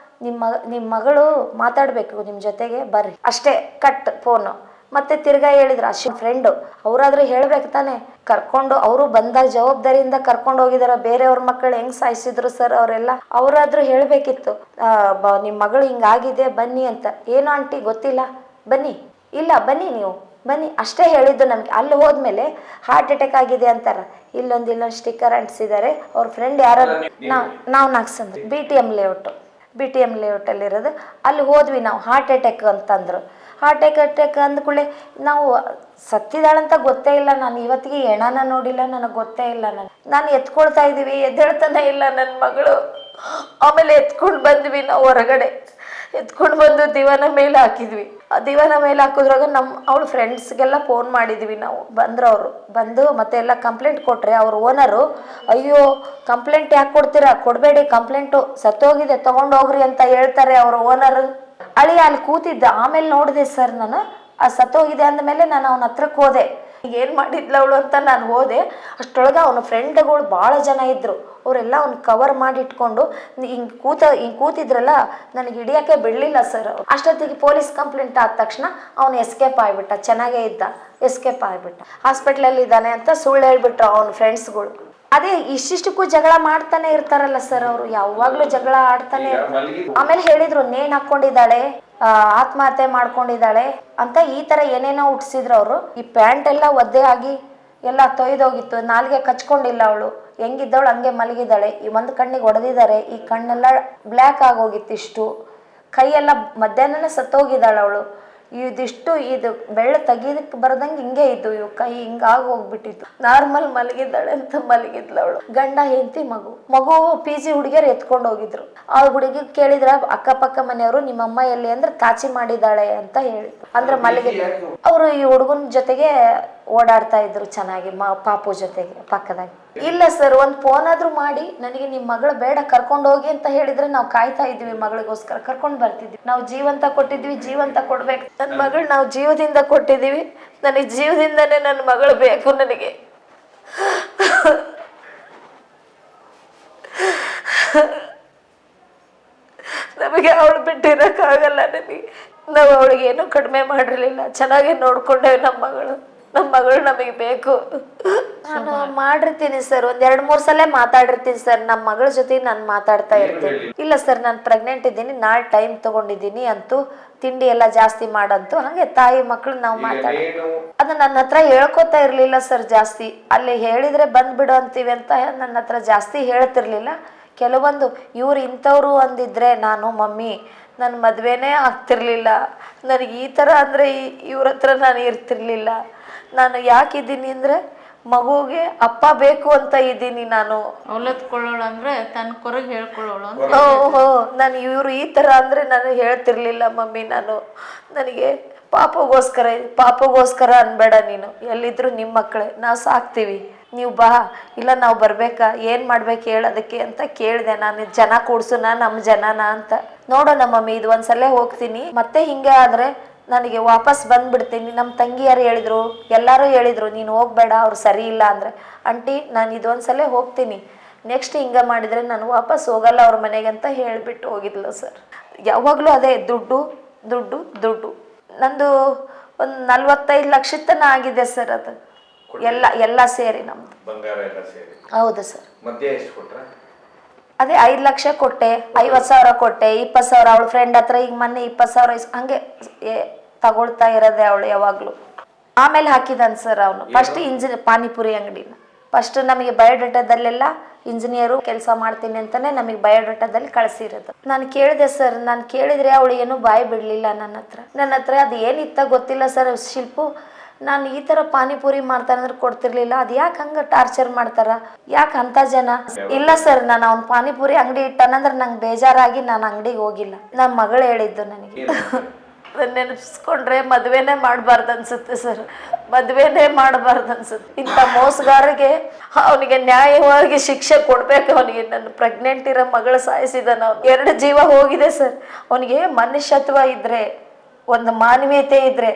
ನಿಮ್ಮ ಮಗಳು ಮಾತಾಡಬೇಕು ನಿಮ್ಮ ಜೊತೆಗೆ, ಬರ್ರಿ, ಅಷ್ಟೇ, ಕಟ್ ಫೋನು. ಮತ್ತೆ ತಿರ್ಗಾ ಹೇಳಿದ್ರು, ಫ್ರೆಂಡು ಅವರಾದ್ರೂ ಹೇಳ್ಬೇಕು ತಾನೆ, ಕರ್ಕೊಂಡು ಅವರು ಬಂದಾಗ ಜವಾಬ್ದಾರಿಯಿಂದ ಕರ್ಕೊಂಡು ಹೋಗಿದಾರ. ಬೇರೆಯವ್ರ ಮಕ್ಕಳು ಹೆಂಗ್ ಸಾಯಿಸಿದ್ರು ಸರ್ ಅವರೆಲ್ಲ, ಅವರಾದ್ರೂ ಹೇಳ್ಬೇಕಿತ್ತು, ನಿಮ್ಮ ಮಗಳು ಹಿಂಗಾಗಿದೆ ಬನ್ನಿ ಅಂತ. ಏನು ಆಂಟಿ ಗೊತ್ತಿಲ್ಲ, ಬನ್ನಿ, ಇಲ್ಲ ಬನ್ನಿ, ನೀವು ಬನ್ನಿ ಅಷ್ಟೇ ಹೇಳಿದ್ದು ನಮಗೆ. ಅಲ್ಲಿ ಹೋದ್ಮೇಲೆ ಹಾರ್ಟ್ ಅಟ್ಯಾಕ್ ಆಗಿದೆ ಅಂತಾರ. ಇಲ್ಲೊಂದು ಸ್ಟಿಕ್ಕರ್ ಅಂಟಿಸಿದ್ದಾರೆ. ಅವ್ರ ಫ್ರೆಂಡ್ ಯಾರು, ನಾವು ನಾಗ್ಸಂದ್ರಿ ಬಿ ಟಿ ಎಮ್ ಲೇಔಟಲ್ಲಿರೋದು. ಅಲ್ಲಿ ಹೋದ್ವಿ ನಾವು, ಹಾರ್ಟ್ ಅಟ್ಯಾಕ್ ಅಂತಂದ್ರು. ಹಾರ್ಟ್ ಅಟ್ಯಾಕ್ ಅಂದ್ಕೂಳೆ ನಾವು ಸತ್ತಿದಾಳಂತ ಗೊತ್ತೇ ಇಲ್ಲ. ನಾನು ಇವತ್ತಿಗೆ ಹೆಣನ ನೋಡಿಲ್ಲ, ನನಗೆ ಗೊತ್ತೇ ಇಲ್ಲ. ನಾನು ಎತ್ಕೊಳ್ತಾ ಇದ್ದೀವಿ, ಎದ್ದೇಳ್ತಾನೆ ಇಲ್ಲ ನನ್ನ ಮಗಳು. ಆಮೇಲೆ ಎತ್ಕೊಂಡು ಬಂದ್ವಿ ನಾವು ಹೊರಗಡೆ, ಎತ್ಕೊಂಡು ಬಂದು ದಿವಾನ ಮೇಲೆ ಹಾಕಿದ್ವಿ. ಆ ದಿವಾನ ಮೇಲೆ ಹಾಕಿದ್ರಾಗ ಅವಳ ಫ್ರೆಂಡ್ಸ್ಗೆಲ್ಲ ಫೋನ್ ಮಾಡಿದ್ವಿ ನಾವು. ಅವರು ಬಂದು ಮತ್ತೆ ಎಲ್ಲ ಕಂಪ್ಲೇಂಟ್ ಕೊಟ್ರೆ, ಅವ್ರ ಓನರು, ಅಯ್ಯೋ ಕಂಪ್ಲೇಂಟ್ ಯಾಕೆ ಕೊಡ್ತೀರಾ, ಕೊಡಬೇಡಿ ಕಂಪ್ಲೇಂಟು, ಸತ್ತೋಗಿದೆ ತೊಗೊಂಡೋಗ್ರಿ ಅಂತ ಹೇಳ್ತಾರೆ ಅವ್ರ ಓನರ್. ಅಳಿಯ ಅಲ್ಲಿ ಕೂತಿದ್ದ. ಆಮೇಲೆ ನೋಡಿದೆ ಸರ್ ನಾನು, ಆ ಸತ್ತೋಗಿದೆ ಅಂದಮೇಲೆ ನಾನು ಅವನ ಹತ್ರಕ್ಕೆ ಹೋದೆ. ಈಗ ಏನು ಮಾಡಿದ್ಲ ಅವಳು ಅಂತ ನಾನು ಹೋದೆ. ಅಷ್ಟೊಳಗೆ ಅವನ ಫ್ರೆಂಡ್ಗಳು ಭಾಳ ಜನ ಇದ್ದರು. ಅವರೆಲ್ಲ ಅವ್ನು ಕವರ್ ಮಾಡಿ ಇಟ್ಕೊಂಡು ಹಿಂಗೆ ಕೂತಿದ್ರಲ್ಲ, ನನಗೆ ಹಿಡಿಯೋಕ್ಕೆ ಬಿಡಲಿಲ್ಲ ಸರ್. ಅಷ್ಟೊತ್ತಿಗೆ ಪೊಲೀಸ್ ಕಂಪ್ಲೇಂಟ್ ಆದ ತಕ್ಷಣ ಅವನು ಎಸ್ಕೇಪ್ ಆಗಿಬಿಟ್ಟ. ಚೆನ್ನಾಗೇ ಇದ್ದ, ಎಸ್ಕೇಪ್ ಆಗಿಬಿಟ್ಟ. ಹಾಸ್ಪಿಟ್ಲಲ್ಲಿ ಇದ್ದಾನೆ ಅಂತ ಸುಳ್ಳು ಹೇಳ್ಬಿಟ್ರು ಅವನ ಫ್ರೆಂಡ್ಸ್ಗಳು. ಅದೇ ಇಷ್ಟಿಷ್ಟಕ್ಕೂ ಜಗಳ ಮಾಡ್ತಾನೆ ಇರ್ತಾರಲ್ಲ ಸರ್ ಅವರು, ಯಾವಾಗ್ಲೂ ಜಗಳ ಆಡ್ತಾನೆ ಇರ್ತಾರೆ. ಆಮೇಲೆ ಹೇಳಿದ್ರು, ನೇಣು ಹಾಕೊಂಡಿದ್ದಾಳೆ, ಆತ್ಮಹತ್ಯೆ ಮಾಡ್ಕೊಂಡಿದ್ದಾಳೆ ಅಂತ ಈ ತರ ಏನೇನೋ ಹುಟ್ಟಿಸಿದ್ರು ಅವರು. ಈ ಪ್ಯಾಂಟ್ ಎಲ್ಲ ಒದ್ದೆ ಆಗಿ ಎಲ್ಲ ತೊಯ್ದೋಗಿತ್ತು, ನಾಲ್ಗೆ ಕಚ್ಕೊಂಡಿಲ್ಲ ಅವಳು, ಹೆಂಗಿದ್ದವಳು ಹಂಗೆ ಮಲಗಿದ್ದಾಳೆ. ಈ ಒಂದು ಕಣ್ಣಿಗೆ ಹೊಡೆದಿದ್ದಾರೆ, ಈ ಕಣ್ಣೆಲ್ಲ ಬ್ಲ್ಯಾಕ್ ಆಗೋಗಿತ್ತು ಇಷ್ಟು. ಕೈಯೆಲ್ಲ ಮಧ್ಯಾಹ್ನನೇ ಸತ್ತೋಗಿದ್ದಾಳೆ ಅವಳು. ಇದಿಷ್ಟು ಇದು ಬೆಳ್ಳ ತೆಗೀದಕ್ಕೆ ಬರ್ದಂಗೆ ಹಿಂಗೆ ಇದ್ದು, ಇವು ಕೈ ಹಿಂಗಾಗಿ ಹೋಗ್ಬಿಟ್ಟಿತ್ತು. ನಾರ್ಮಲ್ ಮಲಗಿದ್ದಾಳೆ ಅಂತ ಮಲಗಿದ್ಲು ಅವಳು. ಗಂಡ ಹೆಂಡತಿ ಮಗು PG ಹುಡುಗಿಯರು ಎತ್ಕೊಂಡು ಹೋಗಿದ್ರು. ಆ ಹುಡುಗಿ ಕೇಳಿದ್ರ ಅಕ್ಕಪಕ್ಕ ಮನೆಯವರು, ನಿಮ್ಮಮ್ಮ ಎಲ್ಲಿ ಅಂದ್ರೆ ಕಾಚಿ ಮಾಡಿದಾಳೆ ಅಂತ ಹೇಳಿ, ಅಂದ್ರೆ ಮಲಗಿದ್ರು. ಅವರು ಈ ಹುಡುಗನ ಜೊತೆಗೆ ಓಡಾಡ್ತಾ ಇದ್ರು ಚೆನ್ನಾಗಿ, ಪಾಪು ಜೊತೆಗೆ ಪಕ್ಕದಾಗಿ. ಇಲ್ಲ ಸರ್, ಒಂದು ಫೋನ್ ಆದ್ರೂ ಮಾಡಿ ನನಗೆ ನಿಮ್ಮ ಮಗಳು ಬೇಡ ಕರ್ಕೊಂಡು ಹೋಗಿ ಅಂತ ಹೇಳಿದ್ರೆ ನಾವು ಕಾಯ್ತಾ ಇದ್ವಿ, ಮಗಳಿಗೋಸ್ಕರ ಕರ್ಕೊಂಡು ಬರ್ತಿದ್ವಿ. ನಾವು ಜೀವಂತ ಕೊಟ್ಟಿದ್ವಿ, ಜೀವಂತ ಕೊಡ್ಬೇಕು. ನನ್ನ ಮಗಳು ನಾವು ಜೀವದಿಂದ ಕೊಟ್ಟಿದ್ದೀವಿ, ನನಗೆ ಜೀವದಿಂದನೇ ನನ್ನ ಮಗಳು ಬೇಕು ನನಗೆ. ನಮಗೆ ಅವಳು ಬಿಟ್ಟಿರೋಕ್ಕಾಗಲ್ಲ. ನಮಗೆ ನಾವು ಅವಳಿಗೇನು ಕಡಿಮೆ ಮಾಡಿರಲಿಲ್ಲ, ಚೆನ್ನಾಗಿ ನೋಡ್ಕೊಂಡೇವೆ. ನಮ್ಮ ಮಗಳು ನಮಗೆ ಬೇಕು. ನಾನು ಮಾಡಿರ್ತೀನಿ ಸರ್, 2-3 ಸಲ ಮಾತಾಡಿರ್ತೀನಿ ಸರ್. ನಮ್ಮ ಮಗಳ ಜೊತೆ ನಾನು ಮಾತಾಡ್ತಾ ಇರ್ತೀನಿ. ಇಲ್ಲ ಸರ್, ನಾನು ಪ್ರೆಗ್ನೆಂಟ್ ಇದ್ದೀನಿ, ನಾಳೆ ಟೈಮ್ ತಗೊಂಡಿದ್ದೀನಿ ಅಂತೂ, ತಿಂಡಿ ಎಲ್ಲ ಜಾಸ್ತಿ ಮಾಡಂತು. ಹಾಗೆ ತಾಯಿ ಮಕ್ಕಳು ನಾವು ಅದು ನನ್ನ ಹತ್ರ ಹೇಳ್ಕೊತಾ ಇರ್ಲಿಲ್ಲ ಸರ್ ಜಾಸ್ತಿ. ಅಲ್ಲಿ ಹೇಳಿದ್ರೆ ಬಂದ್ಬಿಡು ಅಂತೀವಿ ಅಂತ ನನ್ನ ಹತ್ರ ಜಾಸ್ತಿ ಹೇಳ್ತಿರ್ಲಿಲ್ಲ. ಕೆಲವೊಂದು ಇವ್ರು ಇಂಥವ್ರು ಅಂದಿದ್ರೆ ನಾನು ಮಮ್ಮಿ ನನ್ನ ಮದುವೆನೇ ಆಗ್ತಿರ್ಲಿಲ್ಲ. ನನಗೆ ಈ ಥರ ಅಂದರೆ ಇವ್ರ ಹತ್ರ ನಾನು ಇರ್ತಿರ್ಲಿಲ್ಲ. ನಾನು ಯಾಕಿದ್ದೀನಿ ಅಂದರೆ ಮಗುಗೆ ಅಪ್ಪ ಬೇಕು ಅಂತ ಇದ್ದೀನಿ. ನಾನು ಅವಲತ್ಕೊಳ್ಳೋಳು ಅಂದರೆ ತನ್ನ ಕೊರಗೆ ಹೇಳ್ಕೊಳ್ಳೋಳು. ನಾನು ಇವರು ಈ ಥರ ಅಂದರೆ ನಾನು ಹೇಳ್ತಿರ್ಲಿಲ್ಲ ಮಮ್ಮಿ. ನನಗೆ ಪಾಪಗೋಸ್ಕರ ಅನ್ಬೇಡ, ನೀನು ಎಲ್ಲಿದ್ರು ನಿಮ್ಮ ಮಕ್ಕಳೇ, ನಾವು ಸಾಕ್ತೀವಿ, ನೀವು ಬಾ. ಇಲ್ಲ ನಾವು ಬರ್ಬೇಕಾ, ಏನು ಮಾಡ್ಬೇಕು ಹೇಳೋದಕ್ಕೆ ಅಂತ ಕೇಳಿದೆ ನಾನು. ಜನ ಕೂಡ್ಸುನ, ನಮ್ಮ ಜನನ ಅಂತ. ನೋಡೋಣ ಮಮ್ಮಿ, ಇದು ಒಂದ್ಸಲ ಹೋಗ್ತೀನಿ, ಮತ್ತೆ ಹಿಂಗೆ ಆದರೆ ನನಗೆ ವಾಪಸ್ ಬಂದ್ಬಿಡ್ತೀನಿ. ನಮ್ಮ ತಂಗಿಯಾರು ಹೇಳಿದ್ರು, ಎಲ್ಲರೂ ಹೇಳಿದ್ರು ನೀನು ಹೋಗ್ಬೇಡ, ಅವ್ರು ಸರಿ ಇಲ್ಲ ಅಂದರೆ. ಆಂಟಿ ನಾನು ಇದೊಂದ್ಸಲ ಹೋಗ್ತೀನಿ, ನೆಕ್ಸ್ಟ್ ಹಿಂಗೆ ಮಾಡಿದರೆ ನಾನು ವಾಪಸ್ ಹೋಗಲ್ಲ ಅವ್ರ ಮನೆಗೆ ಅಂತ ಹೇಳಿಬಿಟ್ಟು ಹೋಗಿದ್ಲು ಸರ್. ಯಾವಾಗಲೂ ಅದೇ ದುಡ್ಡು ದುಡ್ಡು ದುಡ್ಡು. ನಂದು ಒಂದು 45 ಲಕ್ಷ ತನ ಆಗಿದೆ ಸರ್. ಅದು ಎಲ್ಲ ಸೇರಿ ನಮ್ದು. ಹೌದು ಸರ್. ಅದೇ 5 ಲಕ್ಷ ಕೊಟ್ಟೆ, 50,000 ಕೊಟ್ಟೆ, 20,000 ಅವಳ ಫ್ರೆಂಡ್ ಹತ್ರ. ಈಗ ಮೊನ್ನೆ 20,000 ಹಂಗೆ ತಗೊಳ್ತಾ ಇರೋದೆ ಅವಳು ಯಾವಾಗಲೂ. ಆಮೇಲೆ ಹಾಕಿದಾನೆ ಸರ್ ಅವನು ಫಸ್ಟ್ ಪಾನಿಪುರಿ ಅಂಗಡಿನ. ಫಸ್ಟ್ ನಮಗೆ ಬಯೋಡೇಟಾದಲ್ಲೆಲ್ಲ ಇಂಜಿನಿಯರು ಕೆಲಸ ಮಾಡ್ತೀನಿ ಅಂತಾನೆ ನಮಗೆ ಬಯೋಡೇಟಾದಲ್ಲಿ ಕಳಿಸಿರೋದು. ನಾನು ಕೇಳಿದೆ ಸರ್, ನಾನು ಕೇಳಿದರೆ ಅವಳು ಏನೂ ಬಾಯಿ ಬಿಡಲಿಲ್ಲ ನನ್ನ ಹತ್ರ. ಅದು ಏನಿತ್ತ ಗೊತ್ತಿಲ್ಲ ಸರ್. ಶಿಲ್ಪು, ನಾನು ಈ ಥರ ಪಾನಿಪುರಿ ಮಾಡ್ತಾನೆ ಅಂದ್ರೆ ಕೊಡ್ತಿರ್ಲಿಲ್ಲ, ಅದು ಯಾಕೆ ಹಂಗೆ ಟಾರ್ಚರ್ ಮಾಡ್ತಾರ, ಯಾಕೆ ಅಂಥ ಜನ? ಇಲ್ಲ ಸರ್, ನಾನು ಅವ್ನು ಪಾನಿಪುರಿ ಅಂಗಡಿ ಇಟ್ಟಾನಂದ್ರೆ ನಂಗೆ ಬೇಜಾರಾಗಿ ನಾನು ಅಂಗಡಿಗೆ ಹೋಗಿಲ್ಲ. ನಮ್ಮ ಮಗಳು ಹೇಳಿದ್ದು ನನಗೆ. ನೆನೆಸ್ಕೊಂಡ್ರೆ ಮದುವೆನೇ ಮಾಡಬಾರ್ದು ಅನ್ಸುತ್ತೆ ಸರ್, ಮದುವೆನೇ ಮಾಡಬಾರ್ದು ಅನ್ಸುತ್ತೆ. ಇಂಥ ಮೋಸಗಾರರಿಗೆ ಅವನಿಗೆ ನ್ಯಾಯವಾಗಿ ಶಿಕ್ಷೆ ಕೊಡ್ಬೇಕು. ಅವನಿಗೆ ನನ್ನ ಪ್ರೆಗ್ನೆಂಟ್ ಇರೋ ಮಗಳು ಸಾಯಿಸಿದಾನ, ಅವನು 2 ಜೀವ ಹೋಗಿದೆ ಸರ್. ಅವನಿಗೆ ಮನುಷ್ಯತ್ವ ಇದ್ರೆ, ಒಂದು ಮಾನವೀಯತೆ ಇದ್ರೆ,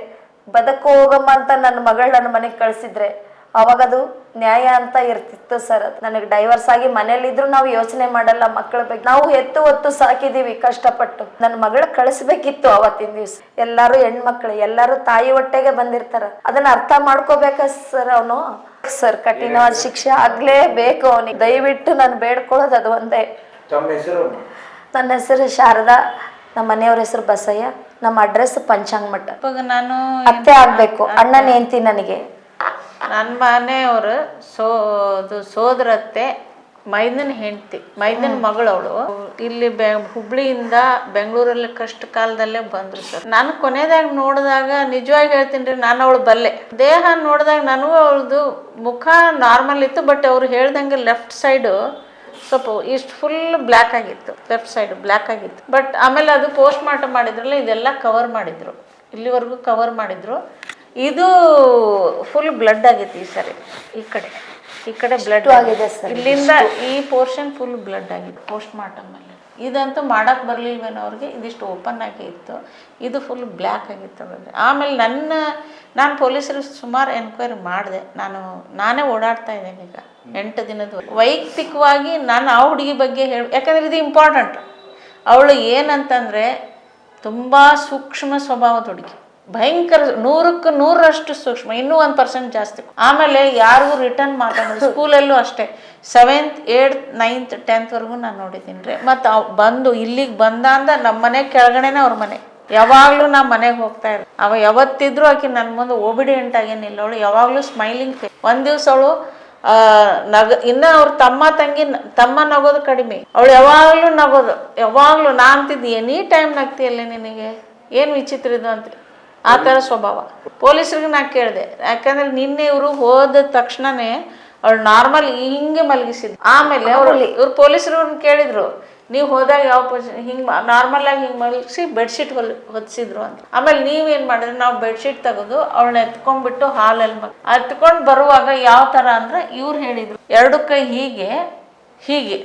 ಬದುಕು ಹೋಗಮ್ಮ ಅಂತ ನನ್ನ ಮಗಳು ನನ್ನ ಮನೆಗೆ ಕಳಿಸಿದ್ರೆ ಅವಾಗದು ನ್ಯಾಯ ಅಂತ ಇರ್ತಿತ್ತು ಸರ್. ನನಗೆ ಡೈವರ್ಸ್ ಆಗಿ ಮನೇಲಿದ್ರು ನಾವು ಯೋಚನೆ ಮಾಡಲ್ಲ ಮಕ್ಕಳ ಬಗ್ಗೆ. ನಾವು ಹೊತ್ತು ಸಾಕಿದೀವಿ ಕಷ್ಟಪಟ್ಟು. ನನ್ನ ಮಗಳ ಕಳಿಸ್ಬೇಕಿತ್ತು ಅವತ್ತಿನ ದಿವ್ಸ. ಎಲ್ಲಾರು ಹೆಣ್ಮಕ್ಳು, ಎಲ್ಲಾರು ತಾಯಿ ಹೊಟ್ಟೆಗೆ ಬಂದಿರ್ತಾರ. ಅದನ್ನ ಅರ್ಥ ಮಾಡ್ಕೋಬೇಕ ಸರ್ ಅವನು. ಸರ್, ಕಠಿಣವಾದ ಶಿಕ್ಷೆ ಆಗ್ಲೇಬೇಕು ಅವನಿಗೆ. ದಯವಿಟ್ಟು ನಾನು ಬೇಡ್ಕೊಳ್ಳೋದು ಅದು ಒಂದೇ. ನನ್ನ ಹೆಸರು ಶಾರದಾ, ನಮ್ಮ ಮನೆಯವ್ರ ಹೆಸರು ಬಸಯ್ಯ, ನಮ್ಮ ಅಡ್ರೆಸ್ ಪಂಚಾಂಗಮಠ. ಇವಾಗ ನಾನು ಅತ್ತೆ ಆಗ್ಬೇಕು, ಅಣ್ಣನ ಹೆಂಡ್ತಿ ನನಗೆ. ನನ್ನ ಮನೆಯವರು ಸೋದರತ್ತೆ, ಮೈದನ ಹೆಂಡತಿ, ಮೈದನ ಮಗಳವಳು. ಇಲ್ಲಿ ಹುಬ್ಳಿಯಿಂದ ಬೆಂಗಳೂರಲ್ಲಿ ಕಷ್ಟ ಕಾಲದಲ್ಲೇ ಬಂದ್ರು ಸರ್. ನಾನು ಕೊನೆಯದಾಗಿ ನೋಡಿದಾಗ ನಿಜವಾಗಿ ಹೇಳ್ತೀನಿ ರೀ, ನಾನು ಅವಳು ಬಲ್ಲೆ. ದೇಹ ನೋಡಿದಾಗ ನನಗೂ ಅವಳದು ಮುಖ ನಾರ್ಮಲ್ ಇತ್ತು, ಬಟ್ ಅವ್ರು ಹೇಳ್ದಂಗೆ ಲೆಫ್ಟ್ ಸೈಡು ಸ್ವಲ್ಪ ಇಷ್ಟು ಫುಲ್ ಬ್ಲ್ಯಾಕ್ ಆಗಿತ್ತು, ಲೆಫ್ಟ್ ಸೈಡ್ ಬ್ಲ್ಯಾಕ್ ಆಗಿತ್ತು. ಬಟ್ ಆಮೇಲೆ ಅದು ಪೋಸ್ಟ್ ಮಾರ್ಟಮ್ ಮಾಡಿದ್ರಲ್ಲ, ಇದೆಲ್ಲ ಕವರ್ ಮಾಡಿದ್ರು, ಇಲ್ಲಿವರೆಗೂ ಕವರ್ ಮಾಡಿದ್ರು. ಇದು ಫುಲ್ ಬ್ಲಡ್ ಆಗಿತ್ತು ಈ ಸರಿ. ಈ ಕಡೆ ಬ್ಲಡ್ ಆಗಿದೆ ಸರ್. ಇಲ್ಲಿಂದ ಈ ಪೋರ್ಷನ್ ಫುಲ್ ಬ್ಲಡ್ ಆಗಿತ್ತು ಪೋಸ್ಟ್ ಮಾರ್ಟಮ್ ಅಲ್ಲಿ. ಇದಂತೂ ಮಾಡಕ್ಕೆ ಬರಲಿಲ್ವೇನೋ ಅವ್ರಿಗೆ. ಇದಿಷ್ಟು ಓಪನ್ ಆಗಿ ಇತ್ತು, ಇದು ಫುಲ್ ಬ್ಲ್ಯಾಕ್ ಆಗಿತ್ತು ಅವ್ರಿಗೆ. ಆಮೇಲೆ ನಾನು ಪೊಲೀಸರಿಗೆ ಸುಮಾರು ಎನ್ಕ್ವೈರಿ ಮಾಡಿದೆ. ನಾನೇ ಓಡಾಡ್ತಾ ಇದ್ದೇನೆ ಈಗ 8 ದಿನದ. ವೈಯಕ್ತಿಕವಾಗಿ ನಾನು ಆ ಹುಡುಗಿ ಬಗ್ಗೆ ಯಾಕಂದರೆ ಇದು ಇಂಪಾರ್ಟೆಂಟ್. ಅವಳು ಏನಂತಂದರೆ ತುಂಬ ಸೂಕ್ಷ್ಮ ಸ್ವಭಾವದ ಹುಡುಗಿ, ಭಯಂಕರ 100ಕ್ಕೆ 100ರಷ್ಟು ಸೂಕ್ಷ್ಮ, ಇನ್ನೂ 1% ಜಾಸ್ತಿ. ಆಮೇಲೆ ಯಾರಿಗೂ ರಿಟರ್ನ್ ಮಾತಾಡೋದು. ಸ್ಕೂಲಲ್ಲೂ ಅಷ್ಟೇ, 7th 8th 9th 10th ನಾನು ನೋಡಿದ್ದೀನಿ ರೀ. ಮತ್ತು ಇಲ್ಲಿಗೆ ಬಂದ ನಮ್ಮ ಮನೆ ಕೆಳಗಡೆನೇ ಅವ್ರ ಮನೆ. ಯಾವಾಗಲೂ ನಾ ಮನೆಗೆ ಹೋಗ್ತಾ ಇರು. ಅವ ಯಾವತ್ತಿದ್ರು ಆಕೆ ನನ್ನ ಮುಂದೆ ಓಬಿಡಿಯಂಟ್ ಆಗೇನಿಲ್ಲ. ಅವಳು ಯಾವಾಗಲೂ ಸ್ಮೈಲಿಂಗ್ ಫೇಸ್. ಒಂದು ದಿವಸ ಅವಳು ಇನ್ನು ಅವ್ರ ತಮ್ಮ ನಗೋದು ಕಡಿಮೆ, ಅವಳು ಯಾವಾಗಲೂ ನಗೋದು. ಯಾವಾಗಲೂ ನಾ ಅಂತಿದ್ದು, ಎನಿ ಟೈಮ್ ನಗ್ತಿಯಲ್ಲ ನಿನಗೆ, ಏನು ವಿಚಿತ್ರ ಇದು ಅಂತ. ಆ ಥರ ಸ್ವಭಾವ. ಪೊಲೀಸರಿಗೆ ನಾ ಕೇಳಿದೆ, ಯಾಕಂದ್ರೆ ನಿನ್ನೆ ಇವರು ಹೋದ ತಕ್ಷಣನೇ ಅವಳು ನಾರ್ಮಲ್ ಹಿಂಗೆ ಮಲಗಿಸಿದ್ರು. ಆಮೇಲೆ ಇವ್ರು ಪೊಲೀಸರು ಕೇಳಿದ್ರು, ನೀವು ಹೋದಾಗ ಯಾವ ಪೊಸಿಷನ್ ಹಿಂಗೆ ನಾರ್ಮಲ್ ಆಗಿ ಹಿಂಗೆ ಮಲಗಿಸಿ ಬೆಡ್ಶೀಟ್ ಹೊದಿಸಿದ್ರು ಅಂತ. ಆಮೇಲೆ ನೀವೇನು ಮಾಡಿದ್ರೆ, ನಾವು ಬೆಡ್ಶೀಟ್ ತೆಗೆದು ಅವಳನ್ನ ಎತ್ಕೊಂಡ್ಬಿಟ್ಟು ಹಾಲಲ್ಲಿ ಎತ್ಕೊಂಡು ಬರುವಾಗ ಯಾವ ಥರ ಅಂದ್ರೆ ಇವ್ರು ಹೇಳಿದ್ರು, 2 ಕೈ ಹೀಗೆ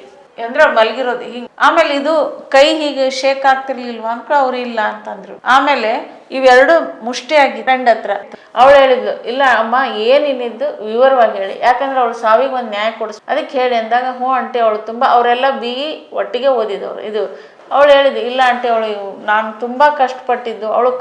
ಅಂದ್ರೆ ಅವ್ರು ಮಲಗಿರೋದು ಹಿಂಗೆ. ಆಮೇಲೆ ಇದು ಕೈ ಹೀಗೆ ಶೇಕ್ ಆಗ್ತಿರ್ಲಿಲ್ವಾ ಅಂತ ಅವ್ರು ಇಲ್ಲ ಅಂತಂದ್ರು. ಆಮೇಲೆ ಇವೆರಡು ಮುಷ್ಟಿಯಾಗಿ ಫ್ರೆಂಡ್ ಹತ್ರ. ಅವಳು ಹೇಳಿದ್ಲು, ಇಲ್ಲ ಅಮ್ಮ ಏನಿದ್ದು ವಿವರವಾಗಿ ಹೇಳಿ, ಯಾಕಂದ್ರೆ ಅವಳು ಸಾವಿಗೆ ಒಂದು ನ್ಯಾಯ ಕೊಡಿಸ್ ಅದಕ್ಕೆ ಹೇಳಿ ಅಂದಾಗ, ಹ್ಞೂ ಆಂಟಿ ಅವಳು ತುಂಬ ಅವರೆಲ್ಲ BE ಒಟ್ಟಿಗೆ ಓದಿದವರು ಇದು. ಅವಳು ಹೇಳಿದ್ದು, ಇಲ್ಲ ಆಂಟಿ ಅವಳು ನಾನು ತುಂಬ ಕಷ್ಟಪಟ್ಟಿದ್ದು ಅವಳು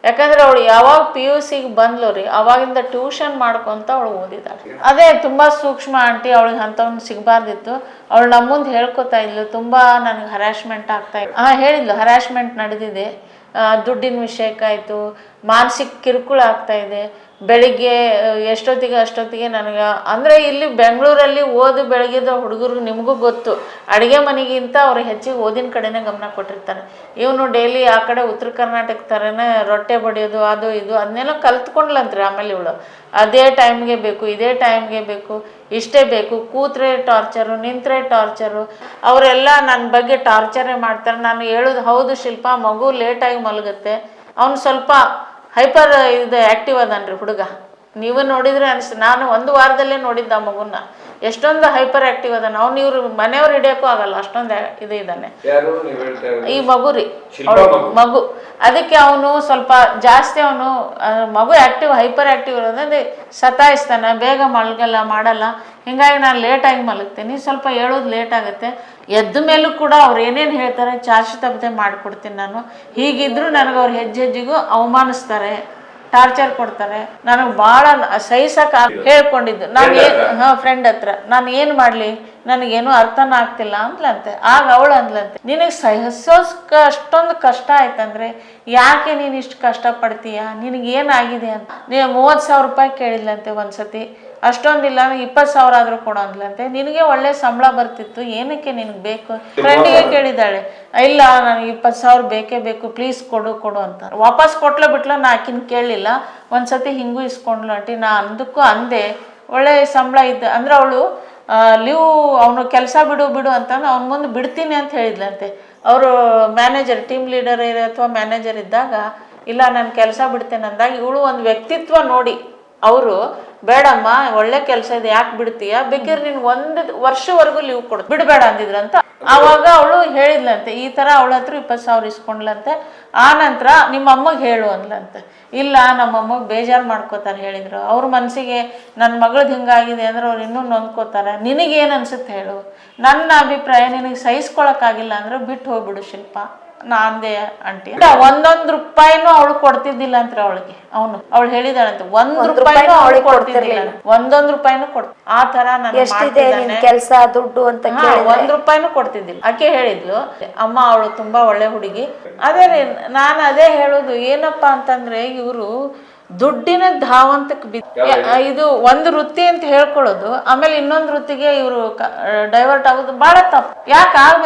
ಯಾಕಂದ್ರೆ ಅವಳು ಯಾವಾಗ PUC ಬಂದ್ಲು ರೀ ಅವಾಗಿಂದ ಟ್ಯೂಷನ್ ಮಾಡ್ಕೊಂತ ಅವಳು ಓದಿದಾಳೆ. ಅದೇ ತುಂಬಾ ಸೂಕ್ಷ್ಮ ಆಂಟಿ, ಅವಳಿಗೆ ಅಂಥವ್ನು ಸಿಗಬಾರ್ದಿತ್ತು. ಅವಳು ನಮ್ಮ ಮುಂದೆ ಹೇಳ್ಕೊತಾ ಇದ್ಲು, ತುಂಬಾ ನನಗೆ ಹರಾಸ್ಮೆಂಟ್ ಆಗ್ತಾ ಇತ್ತು. ಹೇಳಿದ್ಲು ಹರಾಸ್ಮೆಂಟ್ ನಡೆದಿದೆ, ದುಡ್ಡಿನ ವಿಷಯಕ್ಕಾಯ್ತು, ಮಾನಸಿಕ ಕಿರುಕುಳ ಆಗ್ತಾ ಇದೆ. ಬೆಳಿಗ್ಗೆ ಅಷ್ಟೊತ್ತಿಗೆ ನನಗೆ ಅಂದರೆ ಇಲ್ಲಿ ಬೆಂಗಳೂರಲ್ಲಿ ಓದು ಬೆಳಗಿದ ಹುಡುಗರು ನಿಮಗೂ ಗೊತ್ತು, ಅಡುಗೆ ಮನೆಗಿಂತ ಅವ್ರು ಹೆಚ್ಚಿಗೆ ಓದಿನ ಕಡೆನೇ ಗಮನ ಕೊಟ್ಟಿರ್ತಾರೆ. ಇವನು ಡೈಲಿ ಆ ಕಡೆ ಉತ್ತರ ಕರ್ನಾಟಕ ಥರನೇ ರೊಟ್ಟೆ ಬಡಿಯೋದು ಅದು ಇದು ಅದನ್ನೆಲ್ಲ ಕಲ್ತ್ಕೊಂಡ್ಲಂತ್ರಿ. ಆಮೇಲೆ ಇವಳು ಅದೇ ಟೈಮ್ಗೆ ಬೇಕು, ಇದೇ ಟೈಮ್ಗೆ ಬೇಕು, ಇಷ್ಟೇ ಬೇಕು, ಕೂತ್ರೆ ಟಾರ್ಚರು, ನಿಂತರೆ ಟಾರ್ಚರು, ಅವರೆಲ್ಲ ನನ್ನ ಬಗ್ಗೆ ಟಾರ್ಚರೇ ಮಾಡ್ತಾರೆ. ನಾನು ಹೇಳೋದು ಹೌದು ಶಿಲ್ಪ, ಮಗು ಲೇಟಾಗಿ ಮಲಗುತ್ತೆ, ಅವನು ಸ್ವಲ್ಪ ಹೈಪರ್ ಇದು ಆ್ಯಕ್ಟಿವ್ ಅದನ್ರಿ ಹುಡುಗ. ನೀವು ನೋಡಿದ್ರೆ ಅನಿಸ್ತು, ನಾನು 1 ವಾರದಲ್ಲೇ ನೋಡಿದ್ದ ಆ ಮಗುನ, ಎಷ್ಟೊಂದು ಹೈಪರ್ ಆ್ಯಕ್ಟಿವ್ ಅದಾನ. ಅವ್ನು ಇವ್ರು ಮನೆಯವ್ರು ಹಿಡಿಯೋಕ್ಕೂ ಆಗಲ್ಲ, ಅಷ್ಟೊಂದು ಇದು ಇದ್ದಾನೆ ಈ ಮಗು ರೀ, ಮಗು. ಅದಕ್ಕೆ ಅವನು ಸ್ವಲ್ಪ ಜಾಸ್ತಿ ಅವನು ಮಗು ಆ್ಯಕ್ಟಿವ್ ಹೈಪರ್ ಆ್ಯಕ್ಟಿವ್ ಇರೋದಂದ್ರೆ ಸತಾಯಿಸ್ತಾನೆ, ಬೇಗ ಮಲಗಲ್ಲ ಮಾಡಲ್ಲ. ಹೀಗಾಗಿ ನಾನು ಲೇಟಾಗಿ ಮಲಗ್ತೀನಿ, ಸ್ವಲ್ಪ ಹೇಳೋದು ಲೇಟ್ ಆಗುತ್ತೆ. ಎದ್ದ ಮೇಲೂ ಕೂಡ ಅವ್ರು ಏನೇನು ಹೇಳ್ತಾರೆ ಚಾಚು ತಪ್ಪದೆ ಮಾಡಿಕೊಡ್ತೀನಿ ನಾನು. ಹೀಗಿದ್ರು ನನಗೆ ಅವ್ರು ಹೆಜ್ಜೆಗೂ ಅವಮಾನಿಸ್ತಾರೆ, ಟಾರ್ಚರ್ ಕೊಡ್ತಾರೆ. ನನಗೆ ಭಾಳ ಸಹಿಸಕ್ಕೆ ಹೇಳ್ಕೊಂಡಿದ್ದು ನಾನು ಫ್ರೆಂಡ್ ಹತ್ರ, ನಾನು ಏನು ಮಾಡಲಿ, ನನಗೇನು ಅರ್ಥನ ಆಗ್ತಿಲ್ಲ ಅಂದ್ಲಂತೆ. ಆಗ ಅವಳು ಅಂದ್ಲಂತೆ, ನಿನಗೆ ಸಹಿಸೋಸ್ಕ ಅಷ್ಟೊಂದು ಕಷ್ಟ ಆಯ್ತಂದ್ರೆ ಯಾಕೆ ನೀನು ಇಷ್ಟು ಕಷ್ಟಪಡ್ತೀಯ, ನಿನಗೇನಾಗಿದೆ ಅಂತ. ನೀವು 30,000 ರೂಪಾಯಿ ಕೇಳಿದ್ಲಂತೆ ಒಂದ್ಸತಿ, ಅಷ್ಟೊಂದಿಲ್ಲ 20,000 ಆದರೂ ಕೊಡೋ ಅಂದ್ಲಂತೆ. ನಿನಗೆ ಒಳ್ಳೆ ಸಂಬಳ ಬರ್ತಿತ್ತು, ಏನಕ್ಕೆ ನಿನಗೆ ಬೇಕು? ಫ್ರೆಂಡಿಗೆ ಕೇಳಿದ್ದಾಳೆ, ಇಲ್ಲ ನನಗೆ 20,000 ಬೇಕೇ ಬೇಕು, ಪ್ಲೀಸ್ ಕೊಡು ಅಂತ. ವಾಪಸ್ ಕೊಟ್ಲ ಬಿಟ್ಲ, ನಾ ಆಕಿನ ಕೇಳಲಿಲ್ಲ. ಒಂದ್ಸತಿ ಹಿಂಗೂ ಇಸ್ಕೊಂಡ್ಲು ಆಂಟಿ. ನಾ ಅಂದಕ್ಕೂ ಅಂದೆ, ಒಳ್ಳೆ ಸಂಬಳ ಇದ್ದ ಅಂದ್ರೆ ಅವಳು ಲೀವ್ ಅವನು ಕೆಲಸ ಬಿಡು ಅಂತಂದು ಅವ್ನ ಮುಂದೆ ಬಿಡ್ತೀನಿ ಅಂತ ಹೇಳಿದ್ಲಂತೆ. ಅವರು ಮ್ಯಾನೇಜರ್, ಟೀಮ್ ಲೀಡರ್ ಅಥವಾ ಮ್ಯಾನೇಜರ್ ಇದ್ದಾಗ, ಇಲ್ಲ ನಾನು ಕೆಲಸ ಬಿಡ್ತೇನೆ ಅಂದಾಗ ಇವಳು ಒಂದು ವ್ಯಕ್ತಿತ್ವ ನೋಡಿ ಅವರು, ಬೇಡಮ್ಮ ಒಳ್ಳೆ ಕೆಲಸ ಇದೆ ಯಾಕೆ ಬಿಡ್ತೀಯ, ಬೇಕಿದ್ರೆ ನೀನು 1 ವರ್ಷವರೆಗೂ ಲೀವ್ ಕೊಡು, ಬಿಡಬೇಡ ಅಂದಿದ್ರಂತ. ಆವಾಗ ಅವಳು ಹೇಳಿದ್ಲಂತೆ, ಈ ಥರ ಅವಳ ಹತ್ರ 20,000 ಇಸ್ಕೊಂಡ್ಲಂತೆ. ಆ ನಂತರ ನಿಮ್ಮ ಅಮ್ಮಗೆ ಹೇಳು ಅಂದ್ಲಂತೆ. ಇಲ್ಲ ನಮ್ಮಮ್ಮಗೆ ಬೇಜಾರು ಮಾಡ್ಕೋತಾರೆ ಹೇಳಿದ್ರು. ಅವ್ರ ಮನಸ್ಸಿಗೆ ನನ್ನ ಮಗಳದ್ದು ಹಿಂಗಾಗಿದೆ ಅಂದ್ರೆ ಅವ್ರು ಇನ್ನೂ ನೊಂದ್ಕೋತಾರೆ. ನಿನಗೇನು ಅನ್ಸುತ್ತೆ ಹೇಳು, ನನ್ನ ಅಭಿಪ್ರಾಯ ನಿನಗೆ ಸಹಿಸ್ಕೊಳಕ್ಕಾಗಿಲ್ಲ ಅಂದ್ರೆ ಬಿಟ್ಟು ಹೋಗ್ಬಿಡು ಶಿಲ್ಪ ನಾ ಅಂದೆ ಆಂಟಿ. 1 ರೂಪಾಯಿನೂ ಅವಳು ಕೊಡ್ತಿದ್ದಿಲ್ಲ ಅಂತ ಅವಳಿಗೆ. ಅವಳು ಹೇಳಿದಾಳಂತೆ 1 ರೂಪಾಯಿನೂ ಅವಳಿಗೆ ಕೊಡ್ತಿರ್ಲಿಲ್ಲ, 1 ರೂಪಾಯಿನೂ ಆ ತರ ಕೆಲಸ ದುಡ್ಡು ಅಂತ 1 ರೂಪಾಯಿನೂ ಕೊಡ್ತಿದ್ದಿಲ್ಲ. ಆಕೆ ಹೇಳಿದ್ಲು, ಅಮ್ಮ ಅವಳು ತುಂಬಾ ಒಳ್ಳೆ ಹುಡುಗಿ. ಅದೇ ರೀ ನಾನು ಅದೇ ಹೇಳೋದು, ಏನಪ್ಪಾ ಅಂತಂದ್ರೆ ಇವರು ದುಡ್ಡಿನ ಧಾವಂತಕ್ಕೆ ಇದು ಒಂದು ವೃತ್ತಿ ಅಂತ ಹೇಳ್ಕೊಳ್ಳೋದು, ಆಮೇಲೆ ಇನ್ನೊಂದು ವೃತ್ತಿಗೆ ಇವರು ಡೈವರ್ಟ್ ಆಗೋದು ಬಹಳ ತಪ್ಪು. ಯಾಕೆ ಆಗ್ಬೇಕು?